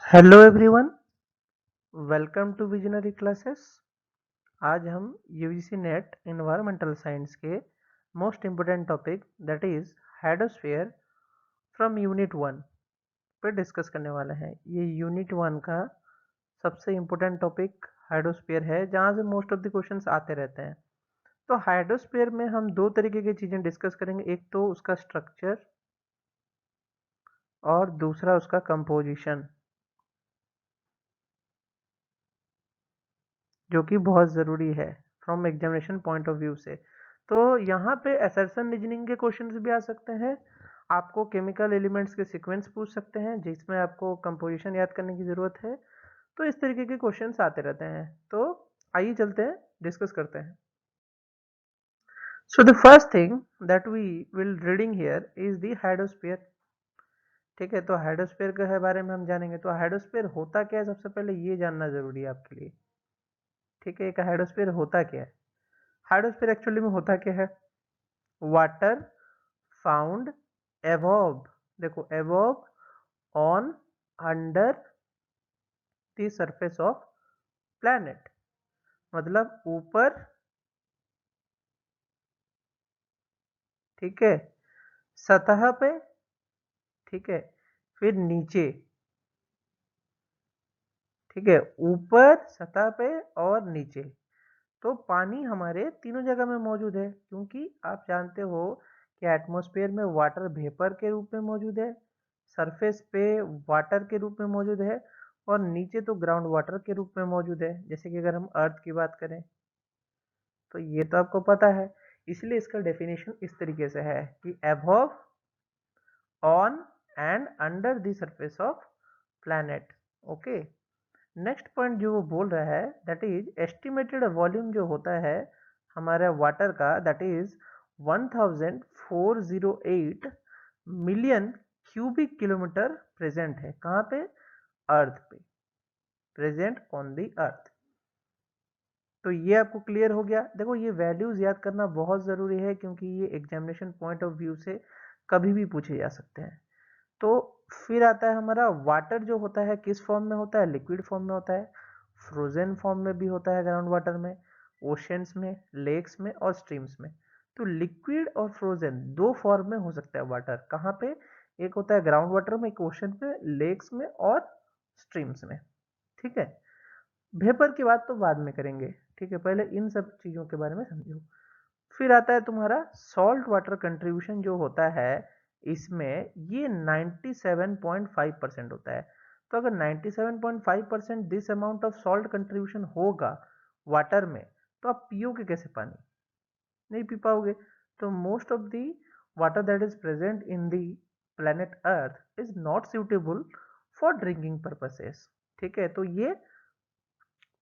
Hello everyone, welcome to visionary classes. आज हम UGC NET environmental science के most important topic that is hydrosphere from unit 1 पे discuss करने वाले हैं। ये यूनिट 1 का सबसे इम्पोर्टेंट टॉपिक हाइड्रोस्फीयर है, जहाँ से मोस्ट ऑफ द क्वेश्चंस आते रहते हैं। तो हाइड्रोस्फीयर में हम दो तरीके की चीज़ें डिस्कस करेंगे, एक तो उसका स्ट्रक्चर और दूसरा उसका कंपोजिशन, जो कि बहुत ज़रूरी है from examination point of view से। तो यहाँ पे असर्शन रीजनिंग के क्वेश्चंस भी आ सकते हैं। आपको केमिकल एलिमेंट्स के सीक्वेंस पूछ सकते हैं जिसमें आपको कंपोजिशन याद करने की ज़रूरत है। तो इस तरीके के क्वेश्चंस आते रहते हैं। तो आइए चलते हैं, डिस्कस करते हैं। So the first thing that we will reading here is the hydrosphere. ठीक है, तो हाइड्रोस्फीयर के बारे में हम जानेंगे। तो हाइड्रोस्फीयर होता क्या है, सबसे पहले ये जानना जरूरी है आपके लिए। ठीक है, एक हाइड्रोस्फीयर होता क्या है। हाइड्रोस्फीयर एक्चुअली में होता क्या है? वाटर फाउंड एबव, देखो above on under the surface of planet, मतलब ऊपर, ठीक है, सतह पे, ठीक है, फिर नीचे, ठीक है, ऊपर, सतह पे और नीचे। तो पानी हमारे तीनों जगह में मौजूद है, क्योंकि आप जानते हो कि एटमॉस्फेयर में वाटर वेपर के रूप में मौजूद है, सरफेस पे वाटर के रूप में मौजूद है, और नीचे तो ग्राउंड वाटर के रूप में मौजूद है। जैसे कि अगर हम अर्थ की बात करें तो ये तो आपको पता है, इसलिए इसका डेफिनेशन इस तरीके से है कि above, on and under the surface of planet. Okay, next point जो वो बोल रहा है दैट इज एस्टिमेटेड वॉल्यूम जो होता है हमारे वाटर का, that is 1408 million cubic kilometre present है। कहाँ पे? अर्थ पे, प्रेजेंट ऑन द अर्थ। तो ये आपको क्लियर हो गया। देखो, ये वैल्यूज याद करना बहुत ज़रूरी है, क्योंकि ये एग्जामिनेशन पॉइंट ऑफ व्यू से कभी भी पूछे जा सकते हैं। तो फिर आता है हमारा वाटर जो होता है किस फॉर्म में होता है? लिक्विड फॉर्म में होता है, फ्रोजन फॉर्म में भी होता है ग्राउंड वाटर में, ओशंस में, लेक्स में और स्ट्रीम्स में। तो लिक्विड और फ्रोजन दो फॉर्म में हो सकता है वाटर। कहाँ पे? एक होता है ग्राउंड वाटर में, एक ओशन में, लेक्स में और स्ट्रीम्स में। ठीक है, वेपर की बात तो बाद में करेंगे। ठीक है, पहले इन सब चीज़ों के बारे में समझो। फिर आता है तुम्हारा सॉल्ट वाटर कंट्रीब्यूशन जो होता है, इसमें ये 97.5% होता है। तो अगर 97.5% this amount of salt contribution होगा वाटर में, तो आप पियोगे कैसे पानी? नहीं पी पाओगे। तो most of the water that is present in the planet earth is not suitable for drinking purposes. ठीक है, तो ये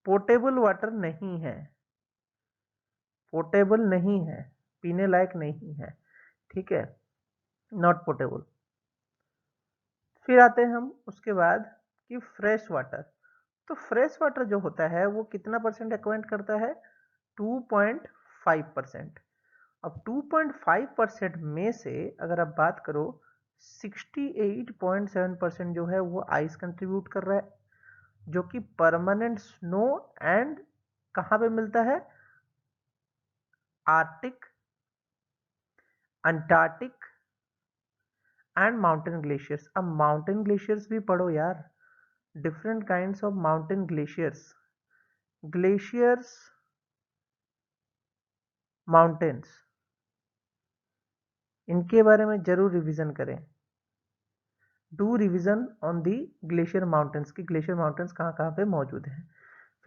पोर्टेबल वाटर नहीं है, पोर्टेबल नहीं है, पीने लायक नहीं है। ठीक है, नॉट पोर्टेबल। फिर आते हैं हम उसके बाद कि फ्रेश वाटर। तो फ्रेश वाटर जो होता है वो कितना परसेंट एक्वाइंट करता है? 2.5%। अब 2.5% में से अगर आप बात करो, 68.7% जो है वो आइस कंट्रीब्यूट कर रहा है, जो कि परमानेंट स्नो एंड कहाँ पे मिलता है? Arctic, Antarctic and mountain glaciers. अब माउंटेन ग्लेशियर्स भी पढ़ो यार, different kinds of mountain glaciers, glaciers, mountains, इनके बारे में जरूर रिवीजन करें। Do revision on the glacier mountains की ग्लेशियर माउंटेन्स कहाँ कहाँ पे मौजूद हैं।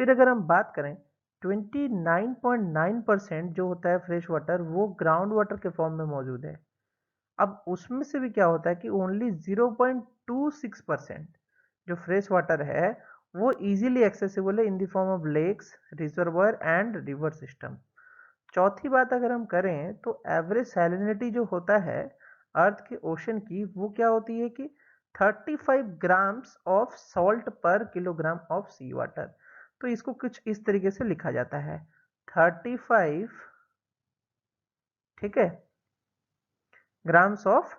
फिर अगर हम बात करें, 29.9% जो होता है फ्रेश वाटर वो ग्राउंड वाटर के फॉर्म में मौजूद है। अब उसमें से भी क्या होता है कि ओनली 0.26% जो फ्रेश वाटर है वो इजीली एक्सेसिबल है in the form of lakes, reservoir and river system. चौथी बात अगर हम करें तो एवरेज सैलिनिटी जो होता है अर्थ के ओशन की, वो क्या होती है कि 35 ग्राम्स ऑफ सॉल्ट पर किलोग्राम ऑफ सी वाटर। तो इसको कुछ इस तरीके से लिखा जाता है, 35, ठीक है, ग्राम्स ऑफ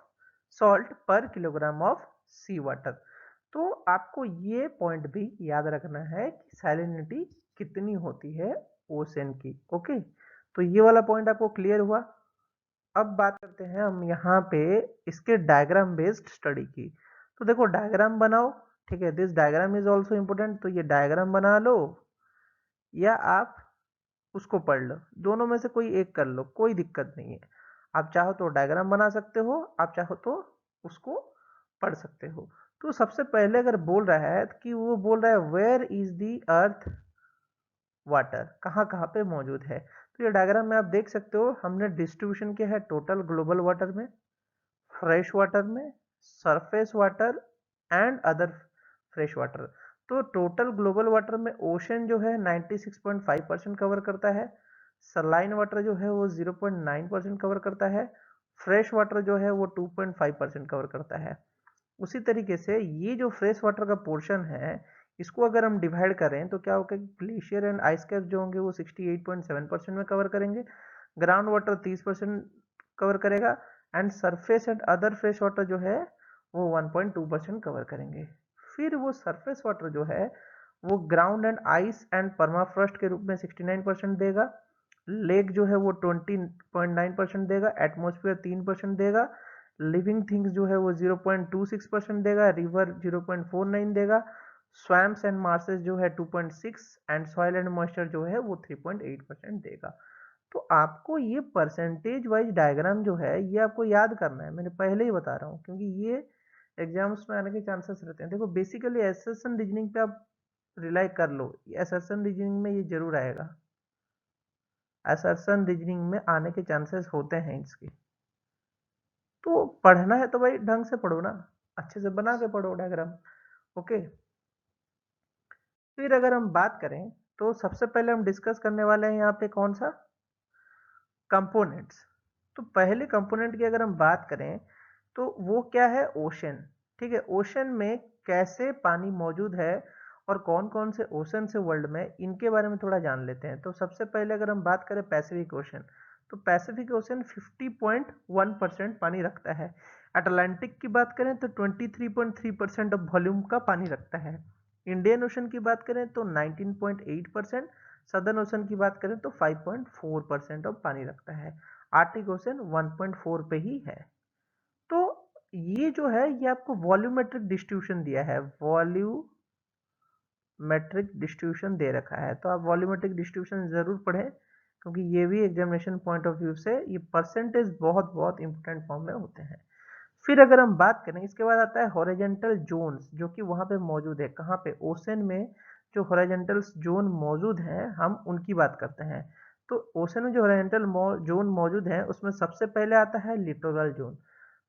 सॉल्ट पर किलोग्राम ऑफ सी वाटर। तो आपको ये पॉइंट भी याद रखना है कि सैलिनिटी कितनी होती है ओशन की। ओके, तो ये वाला पॉइंट आपको क्लियर हुआ। अब बात करते हैं हम यहाँ पे इसके डायग्राम बेस्ड स्टडी की। तो देखो डायग्राम बनाओ, ठीक है, this diagram is also important. तो ये डायग्राम बना लो या आप उसको पढ़ लो, दोनों में से कोई एक कर लो, कोई दिक्कत नहीं है। आप चाहो तो डायग्राम बना सकते हो, आप चाहो तो उसको पढ़ सकते हो। तो सबसे पहले अगर बोल रहा है कि वो बोल रहा है where is the earth water, कहाँ कहाँ पे मौजूद है। तो ये डायग्राम में आप देख सकते हो, हमने डिस्ट्रीब्यूशन किया है टोटल ग्लोबल वाटर में, फ्रेश वाटर में, surface water and other fresh water. तो टोटल ग्लोबल वाटर में ओशन जो है 96.5% कवर करता है, सलाइन वाटर जो है वो 0.9% कवर करता है, फ्रेश वाटर जो है वो 2.5% कवर करता है। उसी तरीके से ये जो फ्रेश वाटर का पोर्शन है, इसको अगर हम डिवाइड करें तो क्या होगा कि ग्लेशियर एंड आइस कैप जो होंगे वो 68.7% में कवर करेंगे, ग्राउंड वाटर 30% कवर करेगा, and surface and other fresh water जो है वो 1.2% कवर करेंगे। फिर वो सरफेस वाटर जो है वो ground and ice and permafrost के रूप में 69% देगा, लेक जो है वो 20.9% देगा, एटमॉस्फेयर 3% देगा, लिविंग थिंग्स जो है वो 0.26% देगा, रिवर 0.49 देगा, स्वैम्प्स एंड मार्सेस जो है 2.6 एंड सॉइल एंड मॉइस्चर जो है वो 3.8% देगा। तो आपको ये परसेंटेज वाइज डायग्राम जो है ये आपको याद करना है, मैंने पहले ही बता रहा हूँ, क्योंकि ये एग्जाम्स में आने के चांसेस रहते हैं। देखो बेसिकली असर्शन रीजनिंग पे आप रिलाई कर लो, असर्शन रीजनिंग में ये जरूर आएगा, असर्शन रीजनिंग में आने के चांसेस होते हैं इसके। तो पढ़ना है तो भाई ढंग से पढ़ो ना, अच्छे से बना के पढ़ो डायग्राम। ओके, फिर अगर हम बात करें तो सबसे पहले हम डिस्कस करने वाले हैं यहाँ पे कौन सा, कंपोनेंट्स। तो पहले कंपोनेंट की अगर हम बात करें तो वो क्या है, ओशन। ठीक है, ओशन में कैसे पानी मौजूद है और कौन कौन से ओशन से वर्ल्ड में, इनके बारे में थोड़ा जान लेते हैं। तो सबसे पहले अगर हम बात करें पैसिफिक ओशन, तो पैसिफिक ओशन 50.1% पानी रखता है। अटलांटिक की बात करें तो 23.3% ऑफ वॉल्यूम का पानी रखता है। इंडियन ओशन की बात करें तो 19.8%, सदर्न ओशन की बात करें तो 5.4% ऑफ पानी रखता है। आर्टिक ओशन 1.4 पे ही है। तो ये जो है ये आपको वॉल्यूमेट्रिक डिस्ट्रीब्यूशन दिया है, वॉल्यूमेट्रिक डिस्ट्रीब्यूशन दे रखा है, तो आप वॉल्यूमेट्रिक डिस्ट्रीब्यूशन जरूर पढ़ें, क्योंकि ये भी एग्जामिनेशन पॉइंट ऑफ व्यू से ये परसेंटेज बहुत बहुत इंपॉर्टेंट फॉर्म में होते हैं। फिर अगर हम बात करें, इसके बाद आता है हॉरिजॉन्टल जोन्स, जो कि वहां पे मौजूद है, कहाँ पे, ओशन में जो हॉरिजॉन्टल जोन मौजूद हैं हम उनकी बात करते हैं। तो ओशन में जो हॉरिजॉन्टल जोन मौजूद है उसमें सबसे पहले आता है लिटोरल जोन।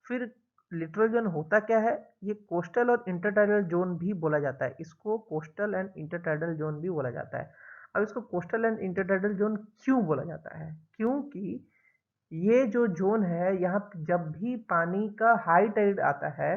फिर लिटोरल जोन होता क्या है, ये कोस्टल और इंटरटाइडल जोन भी बोला जाता है, इसको कोस्टल एंड इंटरटाइडल जोन भी बोला जाता है। अब इसको कोस्टल एंड इंटरटाइडल जोन क्यों बोला जाता है, क्योंकि ये जो जोन है यहाँ जब भी पानी का हाई टाइड आता है,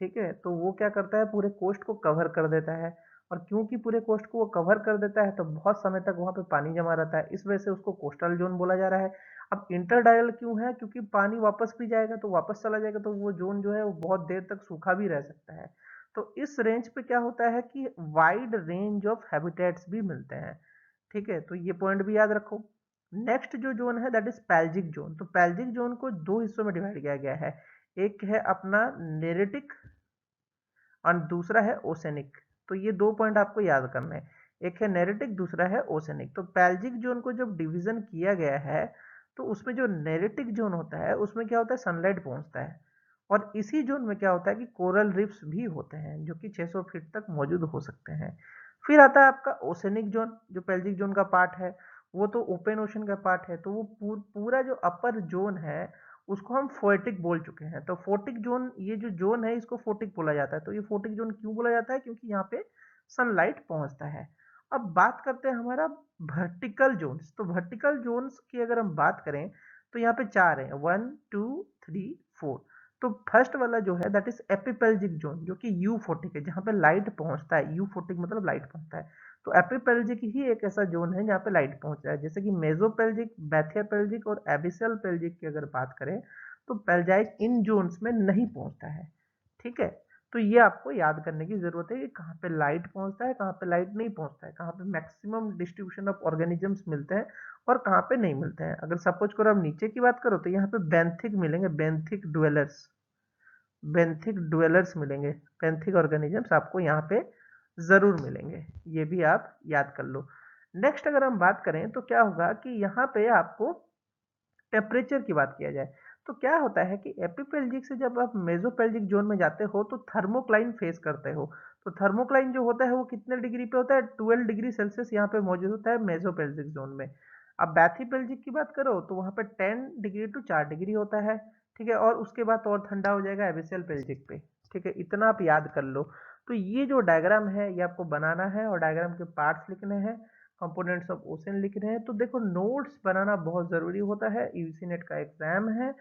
ठीक है, तो वो क्या करता है, पूरे कोस्ट को कवर कर देता है, और क्योंकि पूरे कोस्ट को वो कवर कर देता है तो बहुत समय तक वहां पे पानी जमा रहता है, इस वजह से उसको कोस्टल जोन बोला जा रहा है। अब इंटरडाइडल क्यों है, क्योंकि पानी वापस भी जाएगा तो वापस चला जाएगा, तो वो जोन जो है वो बहुत देर तक सूखा भी रह सकता है। तो इस रेंज पे क्या होता है कि वाइड रेंज ऑफ हैबिटेट्स भी मिलते हैं। ठीक है, तो ये पॉइंट भी याद रखो। नेक्स्ट जो जोन है दैट इज पैल्जिक जोन। तो पैल्जिक जोन को दो हिस्सों में डिवाइड किया गया है, एक है अपना नेरेटिक और दूसरा है ओसेनिक। तो ये दो पॉइंट आपको याद करना है, एक है नेरेटिक, दूसरा है ओसेनिक। तो पैल्जिक जोन को जब डिवीजन किया गया है तो उसमें जो नेरेटिक जोन होता है उसमें क्या होता है, सनलाइट पहुंचता है, और इसी जोन में क्या होता है कि कोरल रिफ्स भी होते हैं जो कि 600 फीट तक मौजूद हो सकते हैं। फिर आता है आपका ओसेनिक जोन, जो पैल्जिक जोन का पार्ट है, वो तो ओपन ओशन का पार्ट है, तो वो पूरा जो अपर जोन है उसको हम फोर्टिक बोल चुके हैं। तो फोर्टिक जोन, ये जो जोन है इसको फोर्टिक बोला जाता है। तो ये फोर्टिक जोन क्यों बोला जाता है, क्योंकि यहाँ पे सनलाइट पहुंचता है। अब बात करते हैं हमारा वर्टिकल जोन्स। तो वर्टिकल जोन्स की अगर हम बात करें तो यहाँ पे चार है, 1 2 3 4। तो फर्स्ट वाला जो है दैट इज एपिपेल्जिक जोन, जो कि U40 है, जहाँ पे लाइट पहुंचता है। U40 मतलब लाइट पहुंचता है। तो एपिपेल्जिक ही एक ऐसा जोन है जहाँ पे लाइट पहुंच रहा है, जैसे कि मेसोपेल्जिक, बैथियापेल्जिक और एबिसल पेल्जिक की अगर बात करें तो पेल्जाइक इन जोन्स में नहीं पहुंचता है। ठीक है, तो ये आपको याद करने की जरूरत है कि कहाँ पे लाइट पहुंचता है, कहाँ पे लाइट नहीं पहुंचता है, कहाँ पे मैक्सिमम डिस्ट्रीब्यूशन ऑफ ऑर्गेनिजम्स मिलते हैं और कहाँ पे नहीं मिलते हैं। अगर सपोज करो आप नीचे की बात करो तो यहाँ पे बेंथिक मिलेंगे, बेंथिक डुएलर्स मिलेंगे, बेंथिक ऑर्गेनिजम्स आपको यहाँ पे जरूर मिलेंगे, ये भी आप याद कर लो। नेक्स्ट अगर हम बात करें तो क्या होगा कि यहाँ पे आपको टेम्परेचर की बात किया जाए तो क्या होता है कि एपिपेल्जिक से जब आप मेसोपेल्जिक जोन में जाते हो तो थर्मोक्लाइन फेस करते हो। तो थर्मोक्लाइन जो होता है वो कितने डिग्री पे होता है, 12 डिग्री सेल्सियस यहाँ पे मौजूद होता है मेसोपेल्जिक जोन में। अब बैथीपेल्जिक की बात करो तो वहाँ पे 10 डिग्री टू 4 डिग्री होता है, ठीक है, और उसके बाद और ठंडा हो जाएगा एबिसियल पेल्जिक पे, ठीक है, इतना आप याद कर लो। तो ये जो डायग्राम है ये आपको बनाना है और डायग्राम के पार्ट्स लिखने हैं, कंपोनेंट्स ऑफ ओशन लिख रहे हैं। तो देखो नोट्स बनाना बहुत ज़रूरी होता है, यूजीसी नेट का एग्जाम है,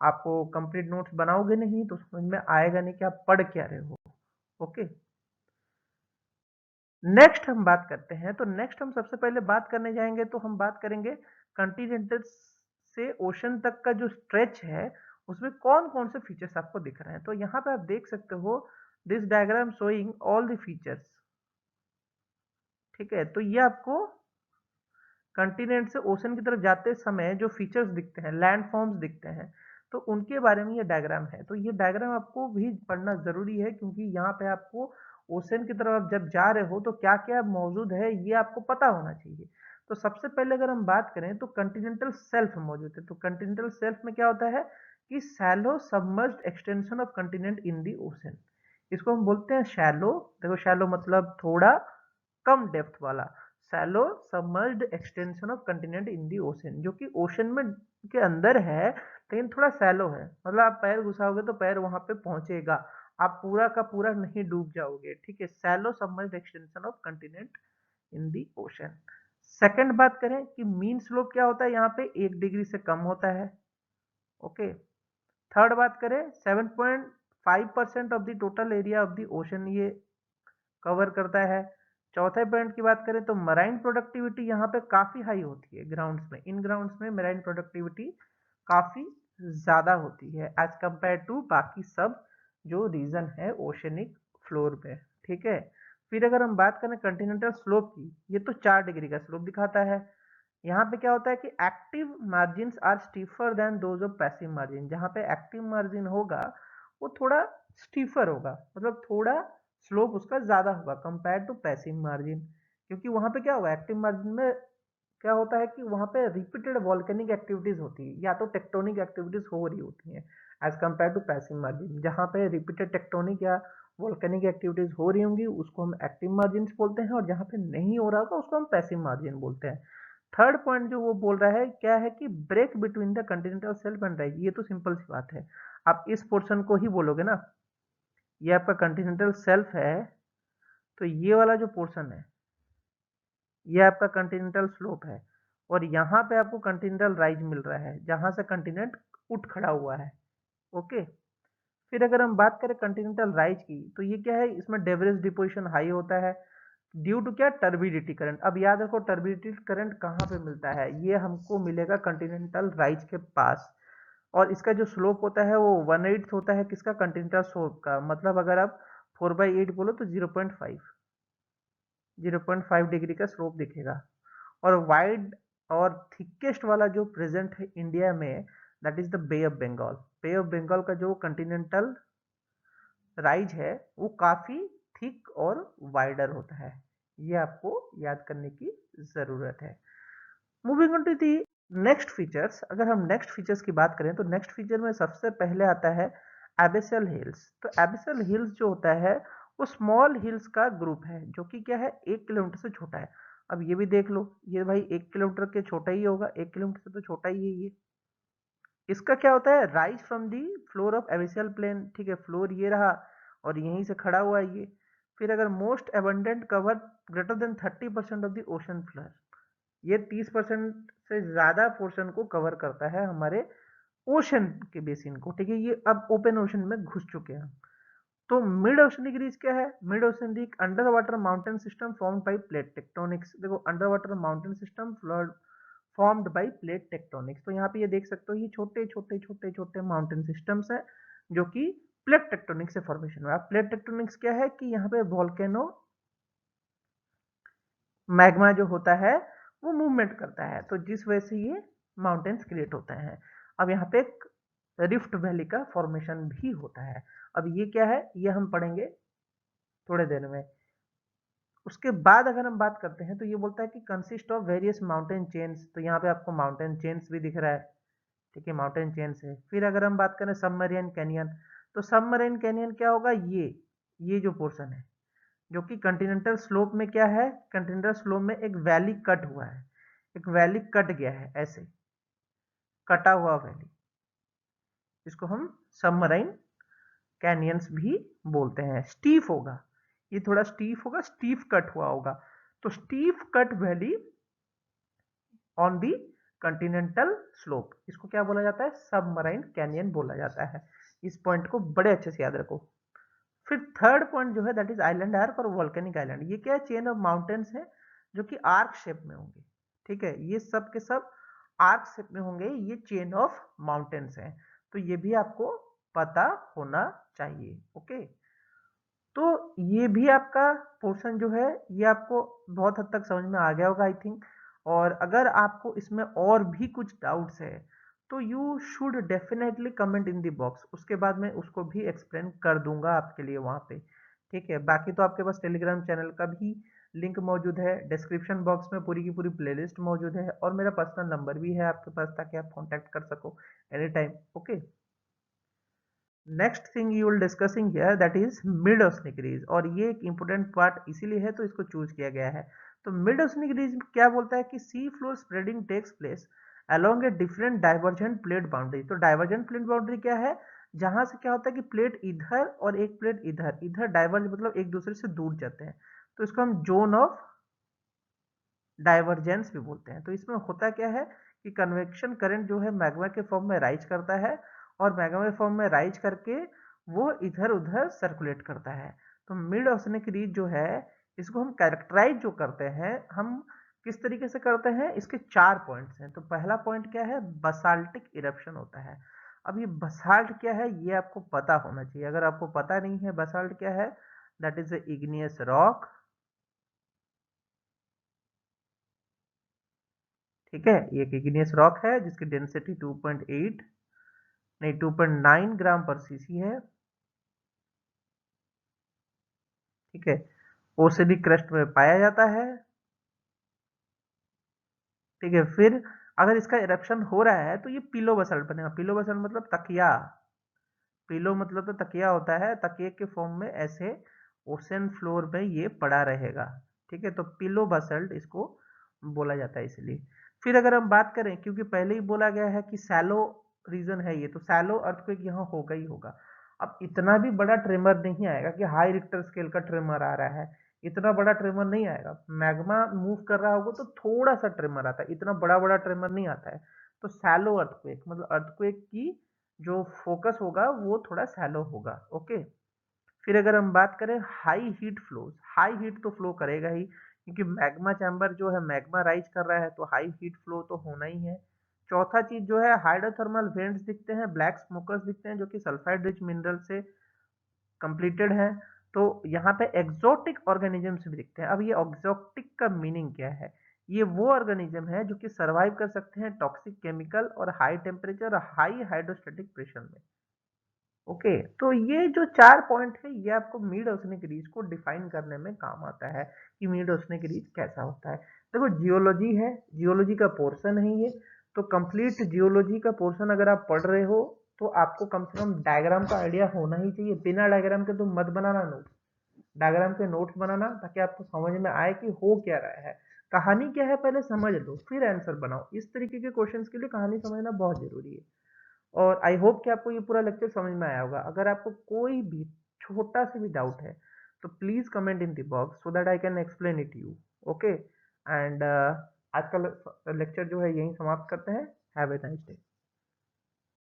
आपको कंप्लीट नोट्स बनाओगे नहीं तो समझ में आएगा नहीं कि आप पढ़ क्या रहे हो। ओके, नेक्स्ट हम बात करते हैं। तो नेक्स्ट हम सबसे पहले बात करने जाएंगे तो हम बात करेंगे कंटिनेंटल से ओशन तक का जो स्ट्रेच है उसमें कौन कौन से फीचर्स आपको दिख रहे हैं। तो यहाँ पे आप देख सकते हो this diagram showing all the features, ठीक है। तो ये आपको कंटिनेंट से ओशन की तरफ जाते समय जो फीचर्स दिखते हैं, लैंड फॉर्म्स दिखते हैं, तो उनके बारे में ये डायग्राम है। तो ये डायग्राम आपको भी पढ़ना जरूरी है क्योंकि यहाँ पे आपको ओशन की तरफ आप जब जा रहे हो तो क्या क्या मौजूद है ये आपको पता होना चाहिए। तो सबसे पहले अगर हम बात करें तो कंटिनेंटल शेल्फ मौजूद है। तो कंटिनेंटल शेल्फ में क्या होता है कि shallow submerged extension of continent in the ocean, इसको हम बोलते हैं शैलो। देखो शैलो मतलब थोड़ा कम डेप्थ वाला, shallow submerged extension of continent in the ocean, जो कि ओशन में के अंदर है लेकिन थोड़ा शैलो है, मतलब आप पैर घुसाओगे तो पैर वहां पे पहुंचेगा, आप पूरा का पूरा नहीं डूब जाओगे, ठीक है। Shallow submerged extension of continent in the ocean. Second बात करें कि मीन स्लोप क्या होता है, यहाँ पे 1 डिग्री से कम होता है। ओके, थर्ड बात करें 7.5% of the total area of the ocean ये कवर करता है। चौथे पॉइंट की बात करें तो मराइन प्रोडक्टिविटी यहाँ पे काफी हाई होती है ग्राउंड्स में, इन ग्राउंड्स में मराइन प्रोडक्टिविटी काफी ज्यादा होती है एज कंपेयर टू बाकी सब जो रीजन है ओशनिक फ्लोर पे, ठीक है। फिर अगर हम बात करें कंटिनेंटल स्लोप की, ये तो 4 डिग्री का स्लोप दिखाता है। यहाँ पे क्या होता है कि active margin are steeper than those of passive margin, जहाँ पे एक्टिव मार्जिन होगा वो थोड़ा स्टीफर होगा, मतलब थोड़ा स्लोप उसका ज्यादा होगा कंपेयर टू पैसिव मार्जिन, क्योंकि वहां पे क्या होगा एक्टिव मार्जिन में क्या होता है कि वहां पे रिपीटेड वॉल्केनिक एक्टिविटीज होती है या तो टेक्टोनिक एक्टिविटीज हो रही होती हैं as compare to passive margin. जहां पे रिपीटेड टेक्टोनिक या वॉल्केनिक एक्टिविटीज हो रही होंगी उसको हम एक्टिव मार्जिन बोलते हैं, और जहां पे नहीं हो रहा होगा उसको हम पैसिव मार्जिन बोलते हैं। थर्ड पॉइंट जो वो बोल रहा है क्या है कि break between the continental shelf and rise, ये तो सिंपल सी बात है, आप इस पोर्शन को ही बोलोगे ना, ये आपका कंटिनेंटल शेल्फ है तो ये वाला जो पोर्शन है ये आपका कंटिनेंटल स्लोप है, और यहाँ पे आपको कंटिनेंटल राइज मिल रहा है जहां से कंटिनेंट उठ खड़ा हुआ है। ओके, फिर अगर हम बात करें कंटिनेंटल राइज की तो ये क्या है, इसमें डेवरेज डिपोजिशन हाई होता है ड्यू टू क्या, टर्बिडिटी करंट। अब याद रखो टर्बिडिटी करंट कहाँ पे मिलता है, ये हमको मिलेगा कंटिनेंटल राइज के पास, और इसका जो स्लोप होता है वो 1/8 होता है किसका, कंटिनेंटल स्लोप का, मतलब अगर आप 4/8 बोलो तो 0.5 डिग्री का स्लोप दिखेगा। और वाइड और थिकेस्ट वाला जो प्रेजेंट है इंडिया में that is the bay of Bengal. Bay of Bengal का जो कंटिनेंटल राइज है वो काफी थिक और वाइडर होता है, ये आपको याद करने की जरूरत है। Moving on to the next features, अगर हम नेक्स्ट फीचर्स की बात करें तो नेक्स्ट फीचर में सबसे पहले आता है एबिसल हिल्स। तो एबिसल हिल्स जो होता है वो स्मॉल हिल्स का ग्रुप है जो कि क्या है 1 किलोमीटर से छोटा है। अब ये भी देख लो, ये भाई 1 किलोमीटर के छोटा ही होगा, 1 किलोमीटर से तो छोटा ही है ये। इसका क्या होता है, rise from the floor of abyssal plain, ठीक है, फ्लोर ये रहा और यहीं से खड़ा हुआ है ये। फिर अगर most abundant cover greater than 30% of the ocean floor, ये 30% से ज्यादा पोर्शन को कवर करता है हमारे ओशन के बेसिन को, ठीक है। ये अब ओपन ओशन में घुस चुके हैं। तो मिड ओशनिक रीज क्या है, mid oceanic under water mountain system formed by plate tectonics. देखो under water mountain system formed by plate tectonics, तो यहाँ पे ये देख सकते हो ये छोटे छोटे छोटे छोटे माउंटेन सिस्टम्स हैं जो कि प्लेट टेक्टोनिक से फॉर्मेशन हुआ। प्लेट टेक्टोनिक्स क्या है कि यहाँ पे वोल्केनो मैग्मा जो होता है वो मूवमेंट करता है, तो जिस वजह से ये माउंटेन्स क्रिएट होते हैं। अब यहाँ पे एक रिफ्ट वैली का फॉर्मेशन भी होता है। अब ये क्या है, ये हम पढ़ेंगे थोड़े देर में। उसके बाद अगर हम बात करते हैं तो ये बोलता है कि consist of various mountain chains, तो यहाँ पे आपको माउंटेन चेन्स भी दिख रहा है, ठीक है, माउंटेन चेन्स है। फिर अगर हम बात करें सबमरीन कैनियन, तो सबमरीन कैनियन क्या होगा, ये जो पोर्शन है जो कि कंटिनेंटल स्लोप में क्या है, कंटिनेंटल स्लोप में एक वैली कट हुआ है, एक वैली कट गया है, ऐसे कटा हुआ वैली, इसको हम सबमरीन कैनियंस भी बोलते हैं। स्टीफ होगा, ये थोड़ा स्टीफ होगा, स्टीफ कट हुआ होगा, तो steep cut valley on the continental slope, इसको क्या बोला जाता है, सबमरीन कैनियन बोला जाता है। इस पॉइंट को बड़े अच्छे से याद रखो। फिर थर्ड पॉइंट जो है दैट इज आइलैंड आर्क और वोल्केनिक आइलैंड। ये क्या है, चेन ऑफ माउंटेन्स है जो कि आर्क शेप में होंगे, ठीक है, ये सब के सब आर्क शेप में होंगे, ये चेन ऑफ माउंटेन्स हैं, तो ये भी आपको पता होना चाहिए। ओके, तो ये भी आपका पोर्शन जो है ये आपको बहुत हद तक समझ में आ गया होगा आई थिंक। और अगर आपको इसमें और भी कुछ डाउट्स है तो you should definitely comment in the box, उसके बाद मैं उसको भी एक्सप्लेन कर दूंगा आपके लिए वहां पे, ठीक है। बाकी तो आपके पास टेलीग्राम चैनल का भी लिंक मौजूद है, डिस्क्रिप्शन बॉक्स में पूरी की पूरी प्लेलिस्ट मौजूद है, और मेरा पर्सनल नंबर भी है आपके पास, ताकि आप कॉन्टैक्ट कर सको any time. Okay, next thing you will discussing here that is mid oceanic ridge, और ये एक इंपॉर्टेंट पार्ट इसीलिए है तो इसको चूज किया गया है। तो मिड ओशनिक रीज क्या बोलता है कि sea floor spreading takes place along a different divergent plate boundary. तो डाइवर्जेंट प्लेट बाउंड्री क्या है, जहां से क्या होता है कि प्लेट इधर और एक प्लेट इधर, इधर डाइवर्ज मतलब एक दूसरे से दूर जाते हैं, तो इसको हम जोन ऑफ डाइवर्जेंस भी बोलते हैं। तो इसमें होता क्या है कि कन्वेक्शन करंट जो है मैग्मा के फॉर्म में राइज करता है, और मैग्मा के फॉर्म में राइज करके वो इधर उधर सर्कुलेट करता है। तो मिड ओशनिक रीज जो है इसको हम कैरेक्टराइज जो करते हैं, हम किस तरीके से करते हैं, इसके 4 पॉइंट्स हैं। तो पहला पॉइंट क्या है, बसाल्टिक इरप्शन होता है। अब ये बसाल्ट क्या है ये आपको पता होना चाहिए, अगर आपको पता नहीं है बसाल्ट क्या है, that is a igneous rock, ठीक है। ये एक इग्नियस रॉक है जिसकी डेंसिटी 2.8 नहीं 2.9 ग्राम पर सीसी है, ठीक है। ओसेनिक क्रस्ट में पाया जाता है, ठीक है। फिर अगर इसका इरप्शन हो रहा है तो ये पिलो बसल्ट बनेगा। पिलो बसल्ट मतलब तकिया, पिलो मतलब तो तकिया होता है, तकिए के फॉर्म में ऐसे ओशन फ्लोर में ये पड़ा रहेगा, ठीक है। तो पिलो बसल्ट इसको बोला जाता है इसलिए। फिर अगर हम बात करें, क्योंकि पहले ही बोला गया है कि सैलो रीजन है ये, तो सैलो अर्थक्वेक यहाँ होगा ही होगा। अब इतना भी बड़ा ट्रेमर नहीं आएगा कि हाई रिक्टर स्केल का ट्रेमर आ रहा है, इतना बड़ा ट्रेमर नहीं आएगा। मैग्मा मूव कर रहा होगा तो थोड़ा सा ट्रेमर आता है, इतना बड़ा बड़ा ट्रेमर नहीं आता है। तो सैलो अर्थक्वेक मतलब अर्थक्वेक की जो फोकस होगा वो थोड़ा सैलो होगा। ओके, फिर अगर हम बात करें high heat flows, high heat तो फ्लो करेगा ही, क्योंकि मैग्मा चैम्बर जो है मैग्मा राइज कर रहा है, तो हाई हीट फ्लो तो होना ही है। चौथा चीज जो है हाइड्रोथर्मल वेंट्स दिखते हैं, ब्लैक स्मोकर्स दिखते हैं जो कि सल्फाइड रिच मिनरल से कंप्लीटेड है। तो यहाँ पे एक्सोटिक ऑर्गेनिजम्स भी दिखते हैं। अब ये एक्सोटिक का मीनिंग क्या है, ये वो ऑर्गेनिज्म है जो कि सरवाइव कर सकते हैं टॉक्सिक केमिकल और हाई टेम्परेचर और हाई हाइड्रोस्टेटिक प्रेशर में। ओके, तो ये जो 4 पॉइंट है ये आपको मिड ओशनिक रीज को डिफाइन करने में काम आता है कि मिड ओशनिक रीज कैसा होता है। देखो जियोलॉजी है, जियोलॉजी का पोर्शन है ये, तो कंप्लीट जियोलॉजी का पोर्शन अगर आप पढ़ रहे हो तो आपको कम से कम डायग्राम का आइडिया होना ही चाहिए। बिना डायग्राम के तुम मत बनाना नोट्स, डायग्राम के नोट्स बनाना ताकि आपको समझ में आए कि हो क्या रहा है, कहानी क्या है पहले समझ लो फिर आंसर बनाओ। इस तरीके के क्वेश्चंस के लिए कहानी समझना बहुत जरूरी है। और आई होप कि आपको ये पूरा लेक्चर समझ में आया होगा। अगर आपको कोई भी छोटा सा भी डाउट है तो please comment in the box so that I can explain it you. Okay, and आज का लेक्चर जो है यहीं समाप्त करते हैं। Have a nice day.